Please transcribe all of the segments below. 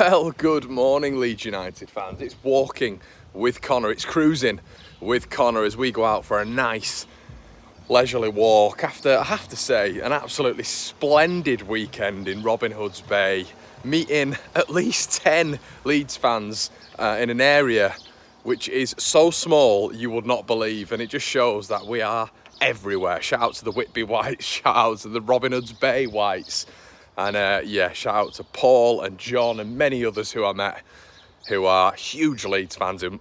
Well, good morning, Leeds United fans. It's walking with Connor. It's cruising with Connor as we go out for a nice leisurely walk after, I have to say, an absolutely splendid weekend in Robin Hood's Bay, meeting at least 10 Leeds fans in an area which is so small you would not believe, and it just shows that we are everywhere. Shout out to the Whitby Whites, shout out to the Robin Hood's Bay Whites. And shout out to Paul and John and many others who I met who are huge Leeds fans and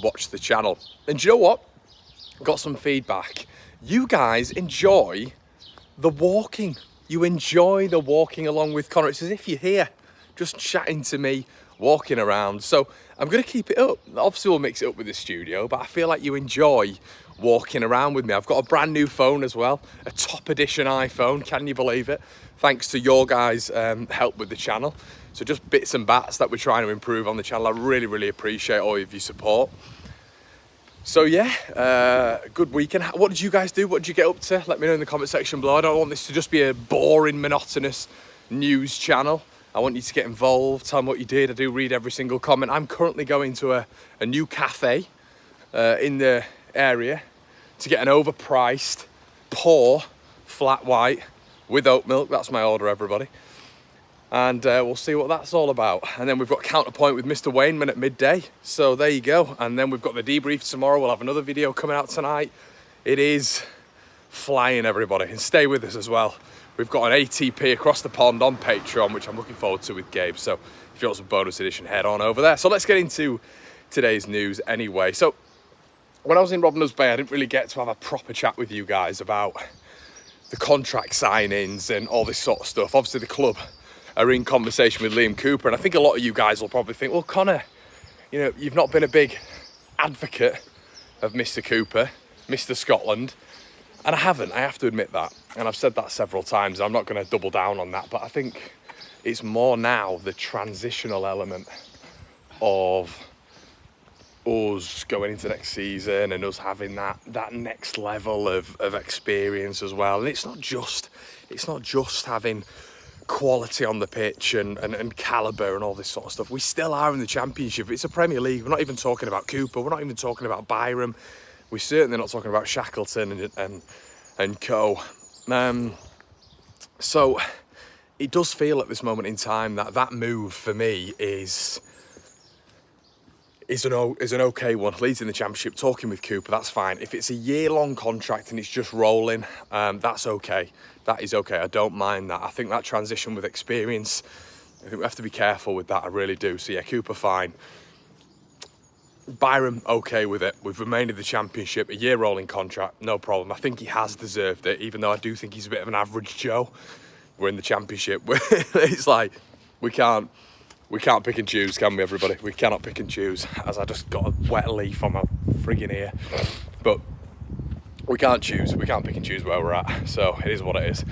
watch the channel. And do you know what? Got some feedback. You guys enjoy the walking. You enjoy the walking along with Connor. It's as if you're here, just chatting to me, walking around. So I'm going to keep it up. Obviously, we'll mix it up with the studio, but I feel like you enjoy walking around with me. I've got a brand new phone as well, a top edition iPhone. Can you believe it? Thanks to your guys' help with the channel. So just bits and bats that we're trying to improve on the channel. I really appreciate all of your support. So good weekend. What did you guys do? What did you get up to? Let me know in the comment section below. I don't want this to just be a boring, monotonous news channel. I want you to get involved, tell me what you did. I do read every single comment. I'm currently going to a new cafe in the area to get an overpriced, poor, flat white with oat milk. That's my order, everybody. And we'll see what that's all about. And then we've got counterpoint with Mr. Wainman at midday. So there you go. And then we've got the debrief tomorrow. We'll have another video coming out tonight. It is flying, everybody. And stay with us as well. We've got an ATP across the pond on Patreon, which I'm looking forward to with Gabe. So if you want some bonus edition, head on over there. So let's get into today's news anyway. So when I was in Robin Hood's Bay, I didn't really get to have a proper chat with you guys about the contract signings and all this sort of stuff. Obviously, the club are in conversation with Liam Cooper, and I think a lot of you guys will probably think, well, Connor, you know, you've not been a big advocate of Mr. Cooper, Mr. Scotland, and I haven't. I have to admit that, and I've said that several times. I'm not going to double down on that, but I think it's more now the transitional element of us going into next season and us having that next level of experience as well. And it's not just having quality on the pitch and calibre and all this sort of stuff. We still are in the Championship. It's a Premier League. We're not even talking about Cooper. We're not even talking about Byram. We're certainly not talking about Shackleton and co. So it does feel at this moment in time that move for me is an okay one. Leeds in the Championship, talking with Cooper, that's fine. If it's a year-long contract and it's just rolling, that's okay. That is okay. I don't mind that. I think that transition with experience, I think we have to be careful with that. I really do. So yeah, Cooper, fine. Byram, okay with it. We've remained in the Championship, a year rolling contract, no problem. I think he has deserved it, even though I do think he's a bit of an average Joe. We're in the Championship. It's like, we can't pick and choose, can we, everybody? We cannot pick and choose, as I just got a wet leaf on my friggin' ear. But we can't choose. We can't pick and choose where we're at. So it is what it is.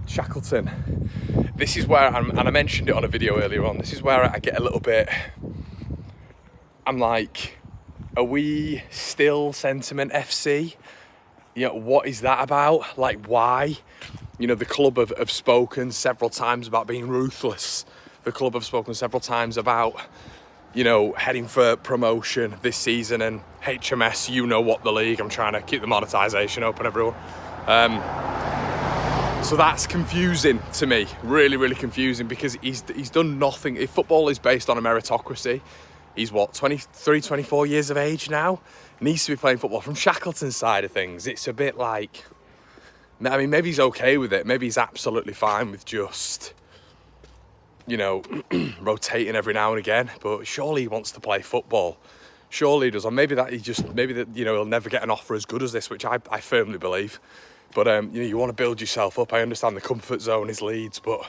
Shackleton. This is where, and I mentioned it on a video earlier on, this is where I get a little bit, I'm like, are we still Sentiment FC? You know, what is that about? Like, why? You know, the club have spoken several times about being ruthless. The club have spoken several times about, you know, heading for promotion this season, and HMS, you know what, the league. I'm trying to keep the monetisation open, everyone. So that's confusing to me, really confusing, because he's done nothing. If football is based on a meritocracy, he's what, 23, 24 years of age now? Needs to be playing football. From Shackleton's side of things, it's a bit like, I mean, maybe he's okay with it. Maybe he's absolutely fine with just, you know, rotating every now and again, but surely he wants to play football. Surely he does. Or maybe you know, he'll never get an offer as good as this, which I firmly believe. But, you know, you want to build yourself up. I understand the comfort zone is Leeds, but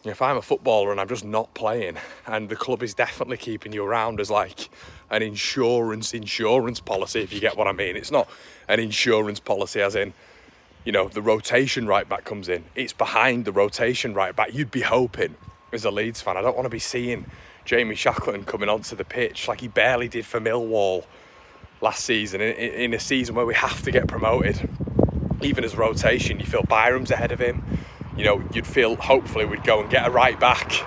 you know, if I'm a footballer and I'm just not playing, and the club is definitely keeping you around as like an insurance policy, if you get what I mean. It's not an insurance policy as in, you know, the rotation right back comes in. It's behind the rotation right back. You'd be hoping, as a Leeds fan, I don't want to be seeing Jamie Shackleton coming onto the pitch like he barely did for Millwall last season, in a season where we have to get promoted. Even as rotation, you feel Byram's ahead of him. You know, you'd feel hopefully we'd go and get a right back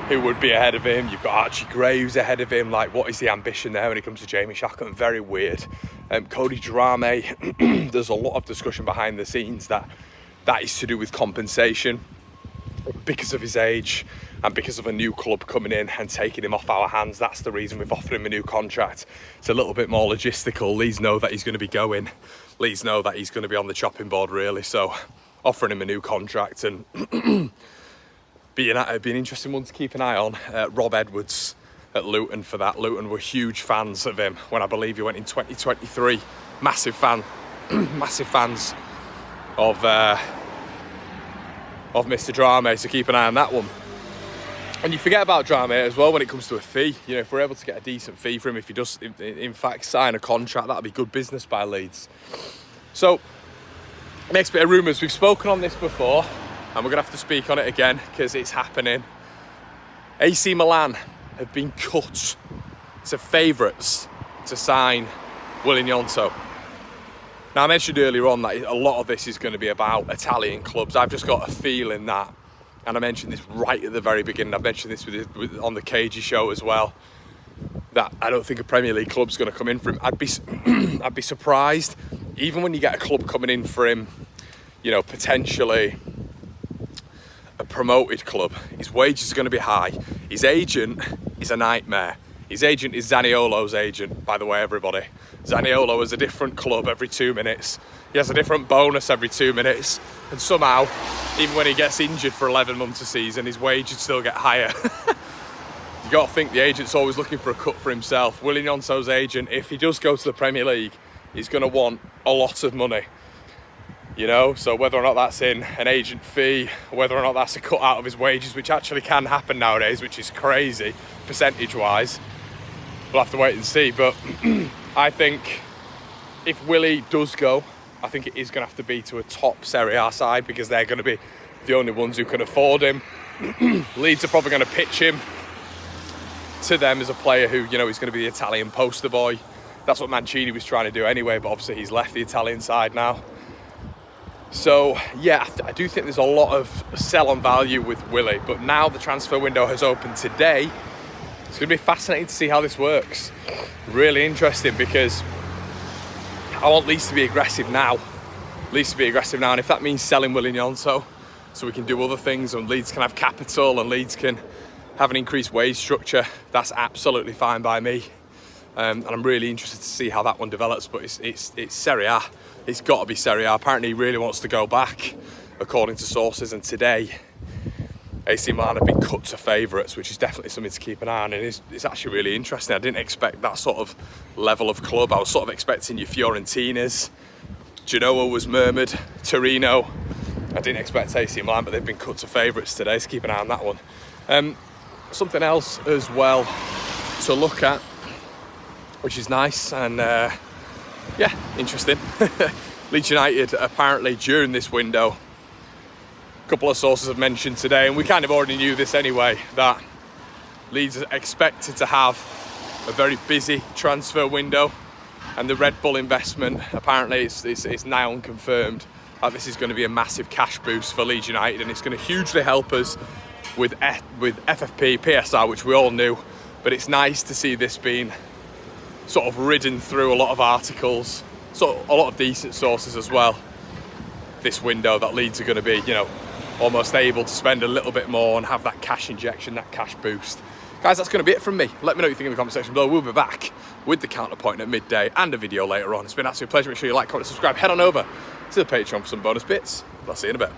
who would be ahead of him. You've got Archie Gray who's ahead of him. Like, what is the ambition there when it comes to Jamie Shackleton? Very weird. Cody Drameh, there's a lot of discussion behind the scenes that is to do with compensation because of his age and because of a new club coming in and taking him off our hands. That's the reason we've offered him a new contract. It's a little bit more logistical. Leeds know that he's going to be going. Leeds know that he's going to be on the chopping board, really. So offering him a new contract and be an interesting one to keep an eye on. Rob Edwards at Luton for that. Luton were huge fans of him when I believe he went in 2023. Massive fans of Mr. Drameh, so keep an eye on that one. And you forget about Drameh as well when it comes to a fee. You know, if we're able to get a decent fee for him, if he does in fact sign a contract, that'll be good business by Leeds. So, next bit of rumours. We've spoken on this before, and we're going to have to speak on it again because it's happening. AC Milan have been cut to favourites to sign Willy Gnonto. Now, I mentioned earlier on that a lot of this is going to be about Italian clubs. I've just got a feeling that, and I mentioned this right at the very beginning, I've mentioned this on the Cagey show as well, that I don't think a Premier League club's going to come in for him. I'd be surprised, even when you get a club coming in for him, you know, potentially a promoted club, his wages are going to be high. His agent is a nightmare. His agent is Zaniolo's agent, by the way, everybody. Zaniolo is a different club every 2 minutes. He has a different bonus every 2 minutes. And somehow, even when he gets injured for 11 months a season, his wages still get higher. You got to think the agent's always looking for a cut for himself. Willy Gnonto's agent, if he does go to the Premier League, he's going to want a lot of money. You know, so whether or not that's in an agent fee, whether or not that's a cut out of his wages, which actually can happen nowadays, which is crazy, percentage-wise, we'll have to wait and see. But I think if Willy does go, I think it is going to have to be to a top Serie A side because they're going to be the only ones who can afford him. Leeds are probably going to pitch him to them as a player who, you know, is going to be the Italian poster boy. That's what Mancini was trying to do anyway, but obviously he's left the Italian side now. So, yeah, I do think there's a lot of sell-on value with Willy, but now the transfer window has opened today. It's going to be fascinating to see how this works. Really interesting because I want Leeds to be aggressive now. And if that means selling Willy Gnonto so we can do other things and Leeds can have capital and Leeds can have an increased wage structure, that's absolutely fine by me. And I'm really interested to see how that one develops, but it's Serie A. It's got to be Serie A. Apparently he really wants to go back, according to sources, and today AC Milan have been cut to favourites, which is definitely something to keep an eye on, and it's actually really interesting. I didn't expect that sort of level of club. I was sort of expecting your Fiorentinas, Genoa was murmured, Torino. I didn't expect AC Milan, but they've been cut to favourites today, so keep an eye on that one. Something else as well to look at, which is nice and yeah, interesting. Leeds United apparently during this window, a couple of sources have mentioned today, and we kind of already knew this anyway, that Leeds are expected to have a very busy transfer window, and the Red Bull investment, apparently it's now unconfirmed that this is going to be a massive cash boost for Leeds United, and it's going to hugely help us with FFP, PSR, which we all knew, but it's nice to see this being sort of ridden through a lot of articles, so a lot of decent sources as well, this window, that Leeds are going to be, you know, almost able to spend a little bit more and have that cash injection, that cash boost. Guys, that's going to be it from me. Let me know what you think in the comment section below. We'll be back with the counterpoint at midday and a video later on. It's been an absolute pleasure. Make sure you like, comment, subscribe. Head on over to the Patreon for some bonus bits. I'll see you in a bit.